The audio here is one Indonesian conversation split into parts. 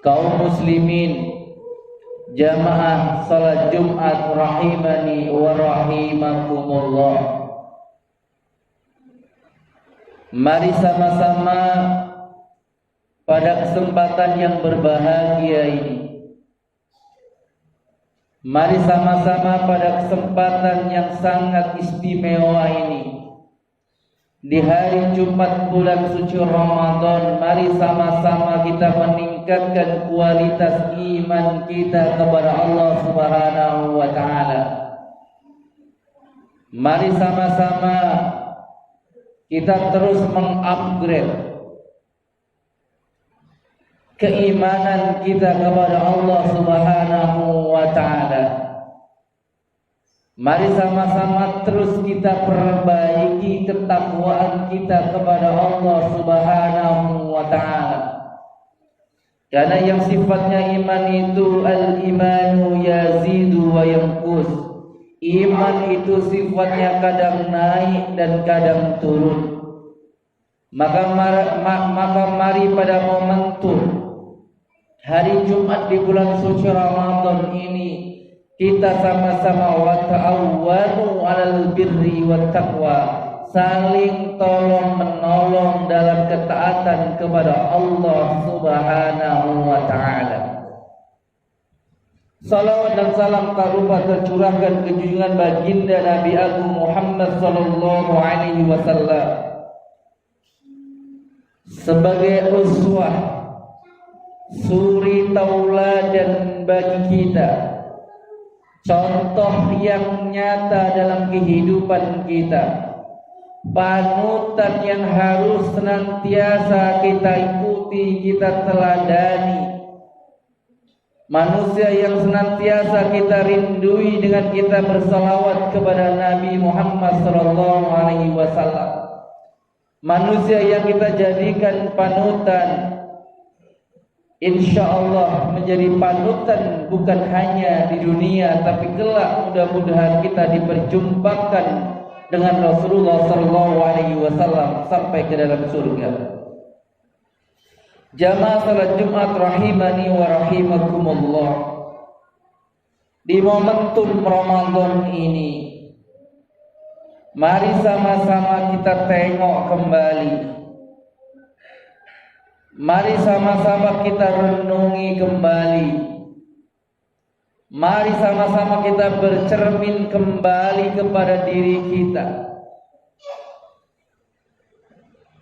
kaum muslimin, jamaah salat Jumat rahimani wa rahimakumullah. Mari sama-sama pada kesempatan yang berbahagia ini, mari sama-sama pada kesempatan yang sangat istimewa ini, di hari Jumat bulan suci Ramadan, mari sama-sama kita meningkatkan kualitas iman kita kepada Allah Subhanahu wa taala. Mari sama-sama kita terus mengupgrade keimanan kita kepada Allah Subhanahu wa taala. Mari sama-sama terus kita perbaiki ketakwaan kita kepada Allah Subhanahu wa taala. Karena yang sifatnya iman itu al-imanu yazidu wa yanqus. Iman itu sifatnya kadang naik dan kadang turun. Maka mari pada momentum hari Jumat di bulan suci Ramadan ini, kita sama-sama wa ta'awwanu 'alal birri wat taqwa, saling tolong menolong dalam ketaatan kepada Allah Subhanahu wa taala. Salawat dan salam tak lupa tercurahkan ke junjungan baginda Nabi Agung Muhammad sallallahu alaihi wasallam sebagai uswah, suri tauladan bagi kita, contoh yang nyata dalam kehidupan kita, panutan yang harus senantiasa kita ikuti, kita teladani, manusia yang senantiasa kita rindui dengan kita bersalawat kepada Nabi Muhammad sallallahu alaihi wasallam, manusia yang kita jadikan panutan, insya Allah menjadi panutan bukan hanya di dunia, tapi kelak mudah-mudahan kita diperjumpakan dengan Rasulullah sallallahu alaihi wasallam sampai ke dalam surga. Jamaah salat Jumat rahimani wa rahimakumullah. Di momentum Ramadan ini, mari sama-sama kita tengok kembali. Mari sama-sama kita renungi kembali. Mari sama-sama kita bercermin kembali kepada diri kita.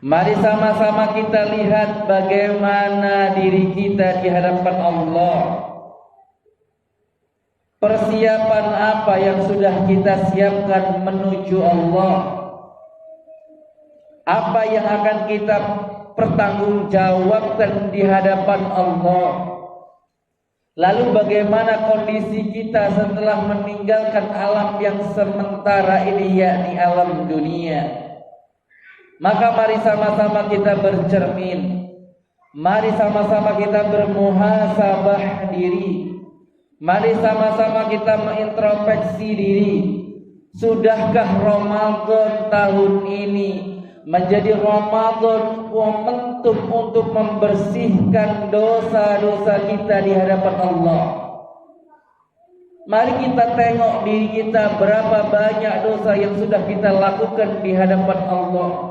Mari sama-sama kita lihat bagaimana diri kita di hadapan Allah. Persiapan apa yang sudah kita siapkan menuju Allah? Apa yang akan kita pertanggungjawabkan di hadapan Allah? Lalu bagaimana kondisi kita setelah meninggalkan alam yang sementara ini, yakni alam dunia? Maka mari sama-sama kita bercermin, mari sama-sama kita bermuhasabah diri, mari sama-sama kita mengintrospeksi diri. Sudahkah Ramadan tahun ini menjadi Ramadan momentum untuk membersihkan dosa-dosa kita di hadapan Allah? Mari kita tengok diri kita, berapa banyak dosa yang sudah kita lakukan di hadapan Allah.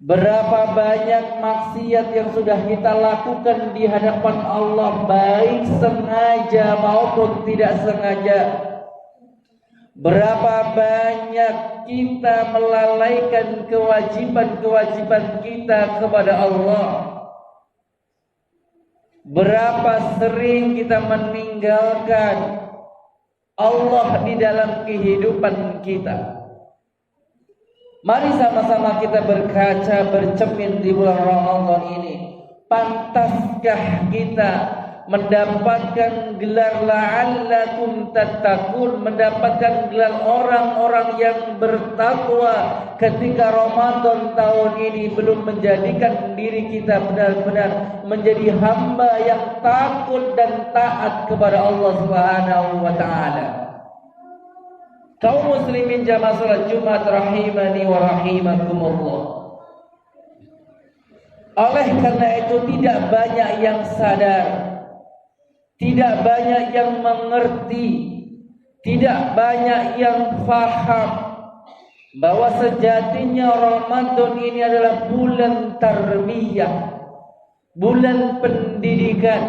Berapa banyak maksiat yang sudah kita lakukan di hadapan Allah, baik sengaja maupun tidak sengaja. Berapa banyak kita melalaikan kewajiban-kewajiban kita kepada Allah. Berapa sering kita meninggalkan Allah di dalam kehidupan kita. Mari sama-sama kita berkaca, bercermin di bulan Ramadan ini. Pantaskah kita mendapatkan gelar la'allakum tattaqun, mendapatkan gelar orang-orang yang bertakwa ketika Ramadan tahun ini belum menjadikan diri kita benar-benar menjadi hamba yang takut dan taat kepada Allah Subhanahu wa taala? Kaum muslimin jamaah salat Jumat rahimani wa rahimakumullah. Oleh karena itu tidak banyak yang sadar, tidak banyak yang mengerti, tidak banyak yang faham bahwa sejatinya Ramadan ini adalah bulan tarbiyah, bulan pendidikan.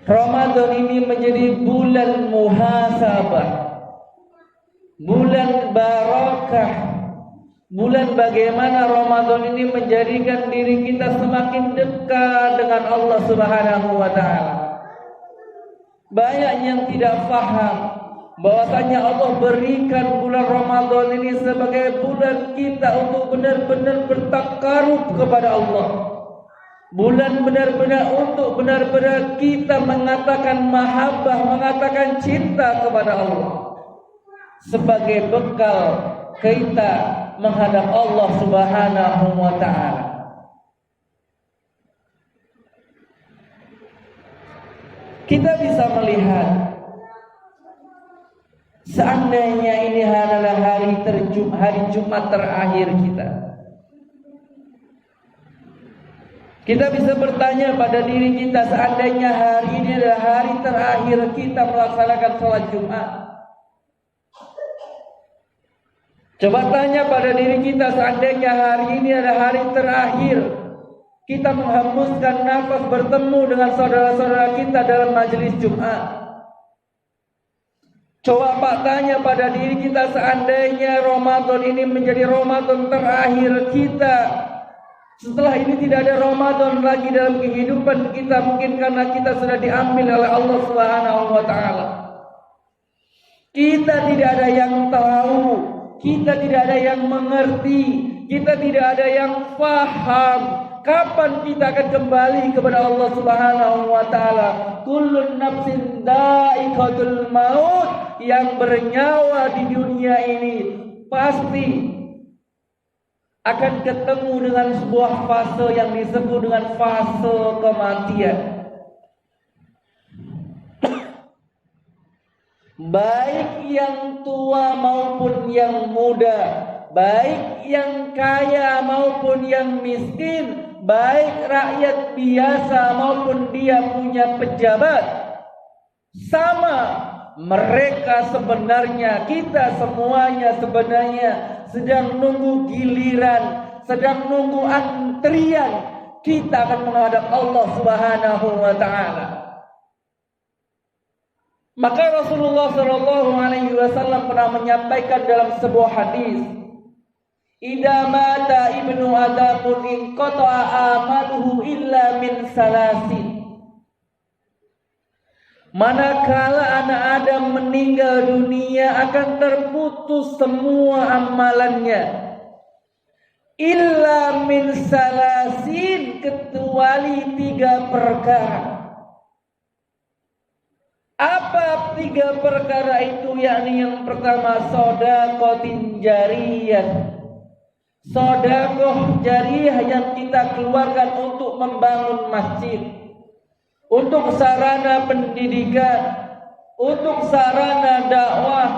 Ramadan ini menjadi bulan muhasabah, bulan barakah, bulan bagaimana Ramadan ini menjadikan diri kita semakin dekat dengan Allah Subhanahu wa taala. Banyak yang tidak faham bahwasanya Allah berikan bulan Ramadan ini sebagai bulan kita untuk benar-benar bertakarub kepada Allah. Bulan benar-benar untuk benar-benar kita mengatakan mahabbah, mengatakan cinta kepada Allah, sebagai bekal kita menghadap Allah Subhanahu wa taala. Kita bisa melihat, seandainya ini adalah hari Jumat terakhir kita, kita bisa bertanya pada diri kita, seandainya hari ini adalah hari terakhir kita melaksanakan sholat Jumat. Coba tanya pada diri kita, seandainya hari ini adalah hari terakhir kita menghembuskan nafas bertemu dengan saudara-saudara kita dalam majelis Jumat. Coba Pak tanya pada diri kita, seandainya Ramadan ini menjadi Ramadan terakhir kita, setelah ini tidak ada Ramadan lagi dalam kehidupan kita, mungkin karena kita sudah diambil oleh Allah Subhanahu wa taala. Kita tidak ada yang tahu, kita tidak ada yang mengerti, kita tidak ada yang faham kapan kita akan kembali kepada Allah Subhanahu wa taala. Kullun nafsin dha'iqatul maut, yang bernyawa di dunia ini pasti akan ketemu dengan sebuah fase yang disebut dengan fase kematian. Baik yang tua maupun yang muda, baik yang kaya maupun yang miskin, baik rakyat biasa maupun dia punya pejabat, sama mereka sebenarnya, kita semuanya sebenarnya sedang nunggu giliran, sedang nunggu antrian kita akan menghadap Allah Subhanahu wa taala. Maka Rasulullah sallallahu alaihi wasallam pernah menyampaikan dalam sebuah hadis, "Idza mata ibnu Adam inqata'a amaluhu illa min salasin." Manakala anak Adam meninggal dunia akan terputus semua amalannya, illa min salasin, kecuali 3 perkara. Apa 3 perkara itu? Yakni yang pertama, shadaqatin jariyah, sedekah jariah yang kita keluarkan untuk membangun masjid, untuk sarana pendidikan, untuk sarana dakwah.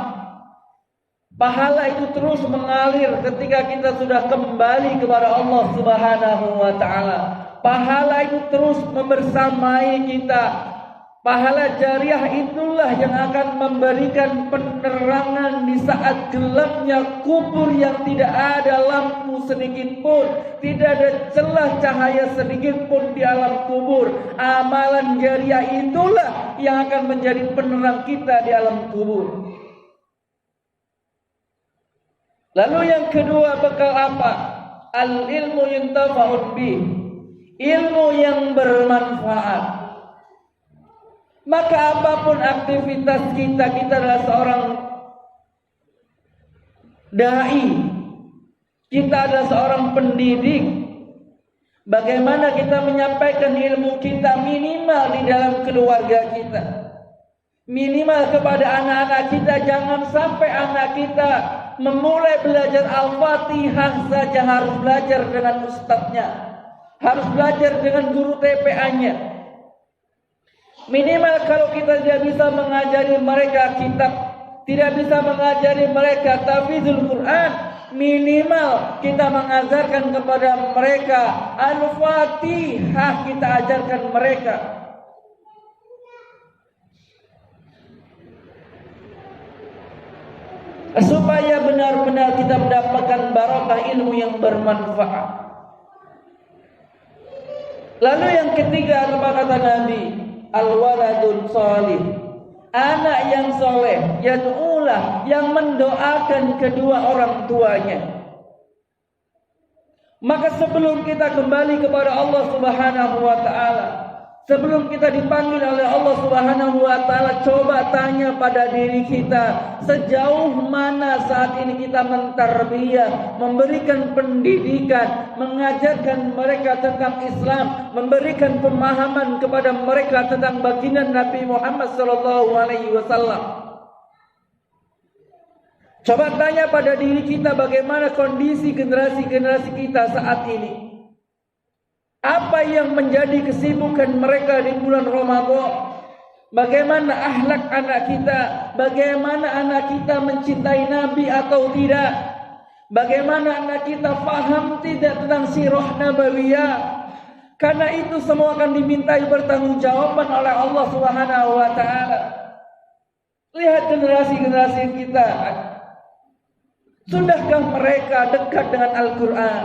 Pahala itu terus mengalir ketika kita sudah kembali kepada Allah Subhanahu wa taala. Pahala itu terus membersamai kita. Pahala jariah itulah yang akan memberikan penerangan di saat gelapnya kubur, yang tidak ada lampu sedikit pun, tidak ada celah cahaya sedikit pun di alam kubur. Amalan jariah itulah yang akan menjadi penerang kita di alam kubur. Lalu yang kedua, bekal apa? Al-ilmu yuntafa'un bih, ilmu yang bermanfaat. Maka apapun aktivitas kita, kita adalah seorang dai, kita adalah seorang pendidik. Bagaimana kita menyampaikan ilmu kita? Minimal di dalam keluarga kita, minimal kepada anak-anak kita. Jangan sampai anak kita memulai belajar Al-Fatihah saja harus belajar dengan ustadznya, harus belajar dengan guru TPA-nya. Minimal kalau kita tidak bisa mengajari mereka kitab, tidak bisa mengajari mereka tahfidzul Quran, minimal kita mengajarkan kepada mereka Al-Fatihah, kita ajarkan mereka. Supaya benar-benar kita mendapatkan barokah ilmu yang bermanfaat. Lalu yang ketiga, apa kata Nabi? Al-waladun sholih, anak yang soleh, yad'ulah, yang mendoakan kedua orang tuanya. Maka sebelum kita kembali kepada Allah Subhanahu wa ta'ala, sebelum kita dipanggil oleh Allah Subhanahu wa ta'ala, coba tanya pada diri kita, sejauh mana saat ini kita mentarbiyah, memberikan pendidikan, mengajarkan mereka tentang Islam, memberikan pemahaman kepada mereka tentang baginda Nabi Muhammad SAW. Coba tanya pada diri kita bagaimana kondisi generasi-generasi kita saat ini. Apa yang menjadi kesibukan mereka di bulan Ramadan? Bagaimana akhlak anak kita? Bagaimana anak kita mencintai Nabi atau tidak? Bagaimana anak kita paham tidak tentang sirah nabawiyah? Karena itu semua akan dimintai pertanggungjawaban oleh Allah Subhanahu wa ta'ala. Lihat generasi-generasi kita. Sudahkah mereka dekat dengan Al-Quran?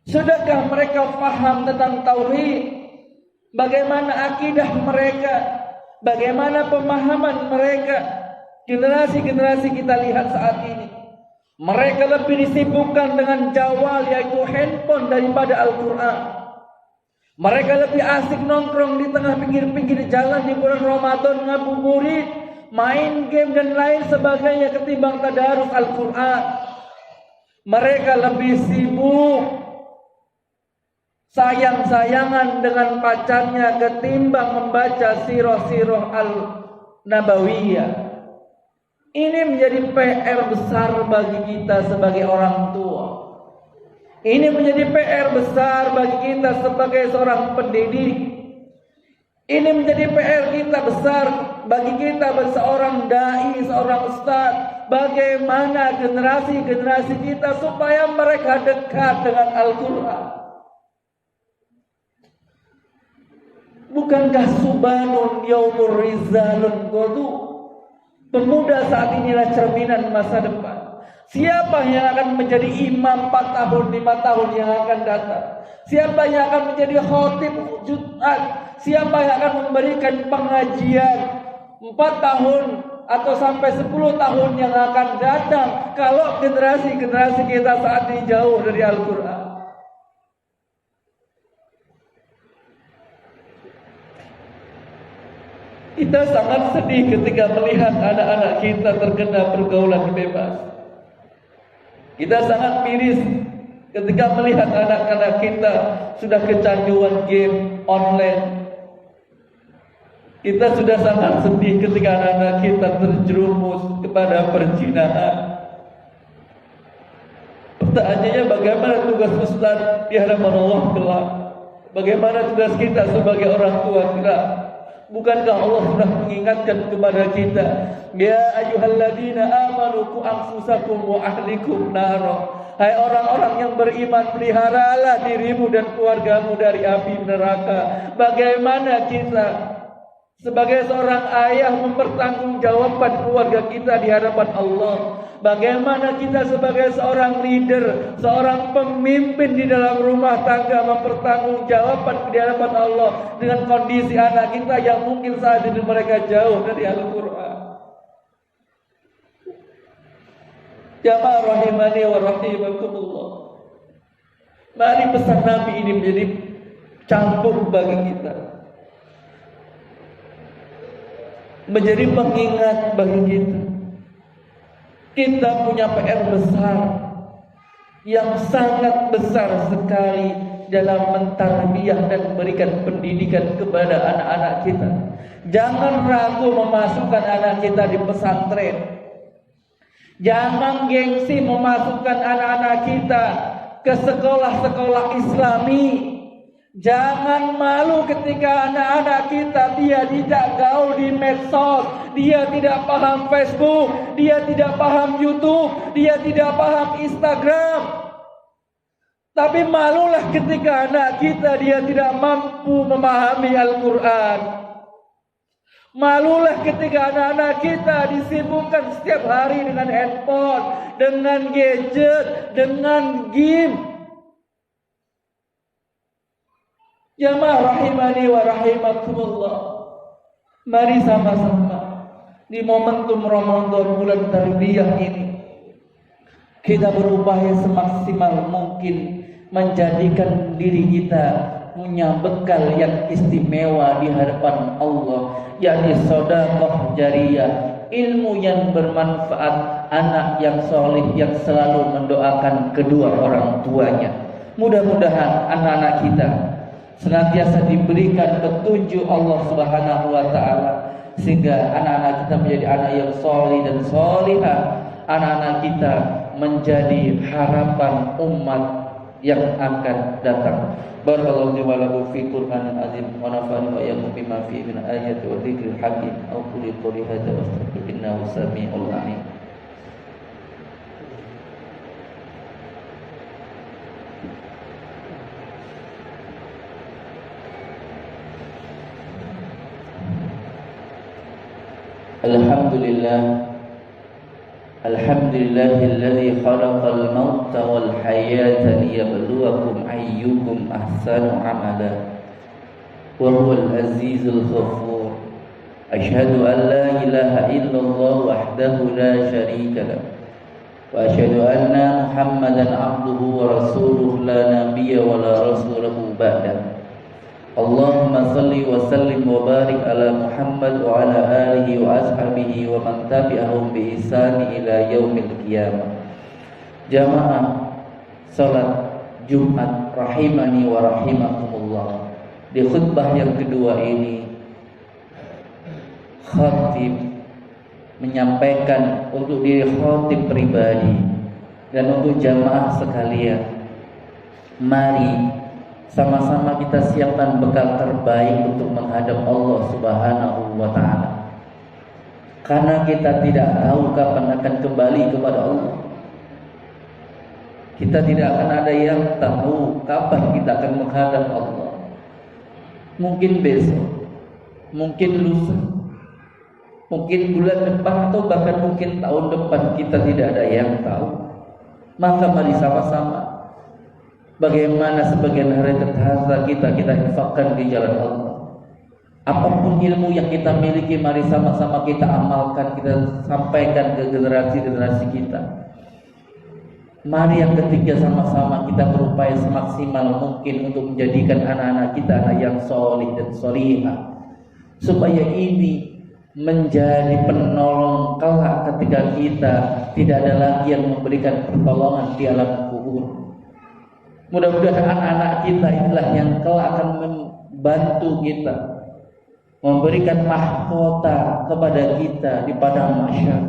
Sudahkah mereka paham tentang tauhid? Bagaimana akidah mereka? Bagaimana pemahaman mereka? Generasi-generasi kita lihat saat ini, mereka lebih disibukkan dengan jawal, yaitu handphone, daripada Al-Quran. Mereka lebih asik nongkrong di tengah pinggir-pinggir jalan di bulan Ramadan, ngabuburit, main game dan lain sebagainya ketimbang tadarus Al-Quran. Mereka lebih sibuk sayang-sayangan dengan pacarnya ketimbang membaca sirah-sirah al-nabawiyah. Ini menjadi PR besar bagi kita sebagai orang tua. Ini menjadi PR besar bagi kita sebagai seorang pendidik. Ini menjadi PR kita besar bagi kita seorang dai, seorang ustaz. Bagaimana generasi-generasi kita supaya mereka dekat dengan Al-Quran. Bukankah subanun yaumur rizalun qadu? Pemuda saat inilah cerminan masa depan. Siapa yang akan menjadi imam 4 tahun, 5 tahun yang akan datang? Siapa yang akan menjadi khatib Jumat? Siapa yang akan memberikan pengajian 4 tahun atau sampai 10 tahun yang akan datang kalau generasi-generasi kita saat ini jauh dari Al-Quran? Kita sangat sedih ketika melihat anak-anak kita terkena pergaulan bebas. Kita sangat miris ketika melihat anak-anak kita sudah kecanduan game online. Kita sudah sangat sedih ketika anak-anak kita terjerumus kepada perzinahan. Pertanyaannya, bagaimana tugas Ustaz di hadapan Allah kelak? Bagaimana tugas kita sebagai orang tua kelak? Bukankah Allah sudah mengingatkan kepada kita, ya ayyuhalladzina amanu qu anfusakum wa ahlikum nara. Hai orang-orang yang beriman, peliharalah dirimu dan keluargamu dari api neraka. Bagaimana kita sebagai seorang ayah mempertanggungjawabkan keluarga kita di hadapan Allah? Bagaimana kita sebagai seorang leader, seorang pemimpin di dalam rumah tangga mempertanggungjawabkan di hadapan Allah dengan kondisi anak kita yang mungkin saat ini mereka jauh dari Al-Quran? Jamaah rahimani wa rahimakumullah. Mari pesan Nabi ini menjadi cambuk bagi kita, menjadi pengingat bagi kita. Kita punya PR besar, yang sangat besar sekali dalam mentarbiyah dan memberikan pendidikan kepada anak-anak kita. Jangan ragu memasukkan anak kita di pesantren. Jangan gengsi memasukkan anak-anak kita ke sekolah-sekolah Islami. Jangan malu ketika anak-anak kita dia tidak gaul di medsos, dia tidak paham Facebook, dia tidak paham YouTube, dia tidak paham Instagram. Tapi malulah ketika anak kita dia tidak mampu memahami Al-Quran. Malulah ketika anak-anak kita disibukkan setiap hari dengan handphone, dengan gadget, dengan game. Jamaah rahimani wa rahimakumullah. Mari sama-sama di momentum Ramadan bulan tarbiyah ini kita berupaya semaksimal mungkin menjadikan diri kita punya bekal yang istimewa di hadapan Allah, yakni sedekah jariyah, ilmu yang bermanfaat, anak yang soleh yang selalu mendoakan kedua orang tuanya. Mudah-mudahan anak-anak kita senantiasa diberikan petunjuk Allah Subhanahu wa taala sehingga anak-anak kita menjadi anak yang soleh dan solihah. Anak-anak kita menjadi harapan umat yang akan datang. Barakallahu li wa lakum fi Qur'anil azim wa nafa'ani wa iyyakum bima fihi min ayati wa dzikril hakim. Aqulu qouli hadza wa astaghfiru innahu samii'ul 'aliim. Alhamdulillah alladzi khalaqal mauta wal hayata liyabluwakum ayyukum ahsanu amala wa huwal azizul ghafur. Asyhadu an la ilaha illallah wahdahu la syarika lah wa asyhadu anna Muhammadan abduhu wa rasuluhu la nabiyya wa la rasulahu ba'da. Allahumma salli wa sallim wa barik ala Muhammad wa ala alihi wa ashabihi wa man tabi'ahum bi ihsani ila yaumil qiyamah. Jamaah salat Jumat rahimani wa rahimakumullah. Di khutbah yang kedua ini khatib menyampaikan untuk diri khatib pribadi dan untuk jamaah sekalian, mari sama-sama kita siapkan bekal terbaik untuk menghadap Allah Subhanahu wa taala. Karena kita tidak tahu kapan akan kembali kepada Allah. Kita tidak akan ada yang tahu kapan kita akan menghadap Allah. Mungkin besok, mungkin lusa, mungkin bulan depan atau bahkan mungkin tahun depan, kita tidak ada yang tahu. Maka mari sama-sama bagaimana sebagian hari terhasa kita infakkan di jalan Allah. Apapun ilmu yang kita miliki, mari sama-sama kita amalkan, kita sampaikan ke generasi-generasi kita. Mari yang ketiga sama-sama kita berupaya semaksimal mungkin untuk menjadikan anak-anak kita anak yang solih dan solihah, supaya ini menjadi penolong kelak ketika kita tidak ada lagi yang memberikan pertolongan di alam kubur. Mudah-mudahan anak-anak kita itulah yang kelak akan membantu kita, memberikan mahkota kepada kita di padang mahsyar,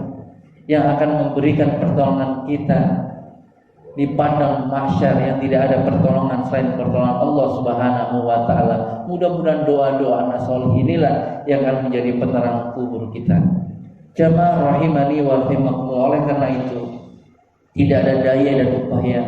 yang akan memberikan pertolongan kita di padang mahsyar yang tidak ada pertolongan selain pertolongan Allah Subhanahu wa taala. Mudah-mudahan doa-doa anak soleh inilah yang akan menjadi penerang kubur kita. Jamaah rahimani wa rahimakumullah. Oleh karena itu tidak ada daya dan upaya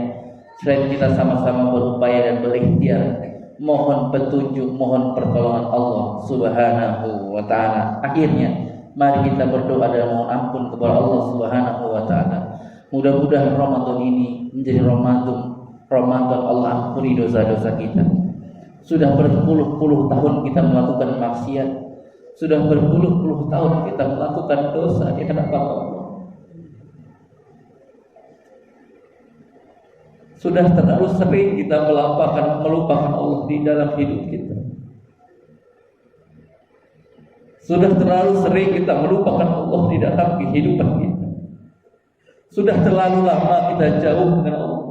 selain kita sama-sama berupaya dan berikhtiar mohon petunjuk, mohon pertolongan Allah Subhanahu wa taala. Akhirnya mari kita berdoa dan mohon ampun kepada Allah Subhanahu wa taala. Mudah-mudahan Ramadan ini menjadi Ramadan Allah ampuni dosa-dosa kita. Sudah berpuluh-puluh tahun kita melakukan maksiat, sudah berpuluh-puluh tahun kita melakukan dosa di hadapan Allah. Sudah terlalu sering kita melupakan Allah di dalam hidup kita. Sudah terlalu sering kita melupakan Allah di dalam kehidupan kita. Sudah terlalu lama kita jauh dengan Allah.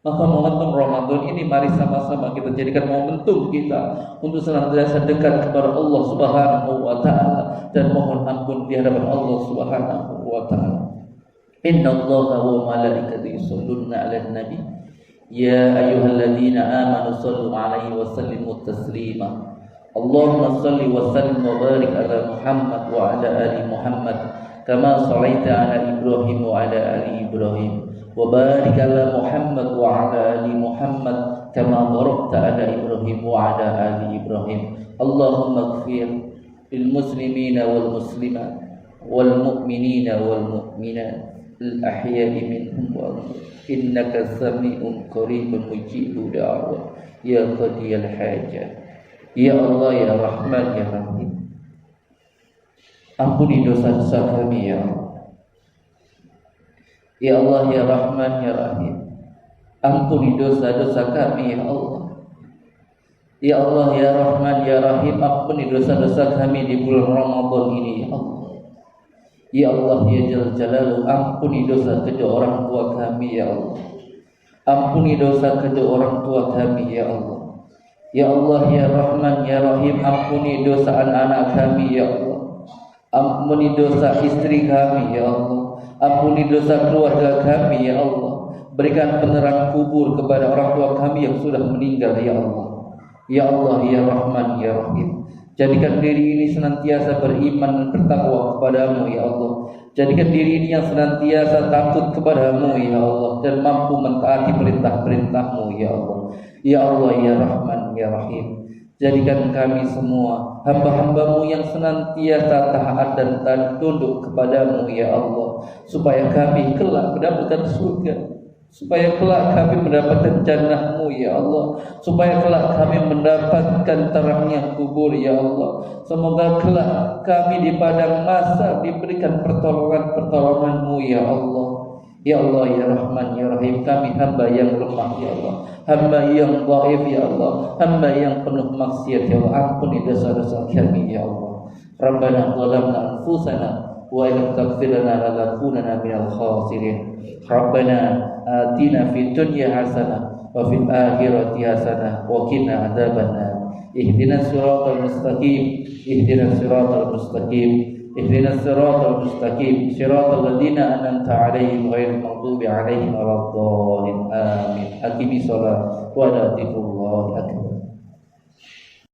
Maka momentum Ramadan ini mari sama-sama kita jadikan momentum kita untuk senantiasa dekat kepada Allah Subhanahu wa taala dan mohon ampun di hadapan Allah Subhanahu wa taala. Inna Allaha wa malaikatahu yusholluna 'alan nabi يا أيها الذين آمنوا صلوا عليه وسلموا تسليما اللهم صل وسلم وبارك على محمد وعلى آل محمد كما صليت على إبراهيم وعلى آل إبراهيم وبارك على محمد وعلى آل محمد كما باركت على إبراهيم وعلى آل إبراهيم اللهم اغفر للمسلمين والمسلمات والمؤمنين والمؤمنات الأحياء منهم والأموات إنك سميع قريب مجيب دعوة يا قاضي الحاجات Ya Allah ya Rahman ya Rahim, ampuni dosa-dosa kami ya Allah. Ya Allah ya Rahman ya Rahim, ampuni dosa-dosa kami ya Allah. Ya Allah ya Rahman ya Rahim, ampuni dosa-dosa kami di bulan Ramadan ini ya Allah. Ya Allah ya Jal Jalaluh, ampuni dosa kedua orang tua kami ya Allah. Ampuni dosa kedua orang tua kami ya Allah. Ya Allah ya Rahman ya Rahim, ampuni dosa anak-anak kami ya Allah. Ampuni dosa istri kami ya Allah. Ampuni dosa keluarga kami ya Allah. Berikan penerang kubur kepada orang tua kami yang sudah meninggal ya Allah. Ya Allah ya Rahman ya Rahim, jadikan diri ini senantiasa beriman dan bertakwa kepadamu ya Allah. Jadikan diri ini yang senantiasa takut kepadamu ya Allah, dan mampu mentaati perintah-perintahmu ya Allah. Ya Allah ya Rahman ya Rahim, jadikan kami semua hamba-hambamu yang senantiasa taat dan tunduk kepadamu ya Allah, supaya kami kelak mendapatkan surga, supaya kelak kami mendapatkan jannahmu ya Allah, supaya kelak kami mendapatkan terangnya kubur ya Allah. Semoga kelak kami di padang mahsyar diberikan pertolongan-pertolonganmu ya Allah. Ya Allah ya Rahman ya Rahim, kami hamba yang lemah ya Allah, hamba yang dhaif ya Allah, hamba yang penuh maksiat ya Allah. Ampuni dosa-dosa kami ya Allah. Rabbana zalamna anfusana wa illam taghfir lana lanakunanna minal khasirin. Rabbana atina fid dunya hasanah wa fil akhirati hasanah wa qina adzabannar. Ihdinas siratal mustaqim, ihdinas siratal mustaqim, ihdinas siratal mustaqim, siratal ladzina an'amta 'alaihim ghairil maghdubi 'alaihim waladdallin. Amin. Aqimi shalah wa la tuqul akbar.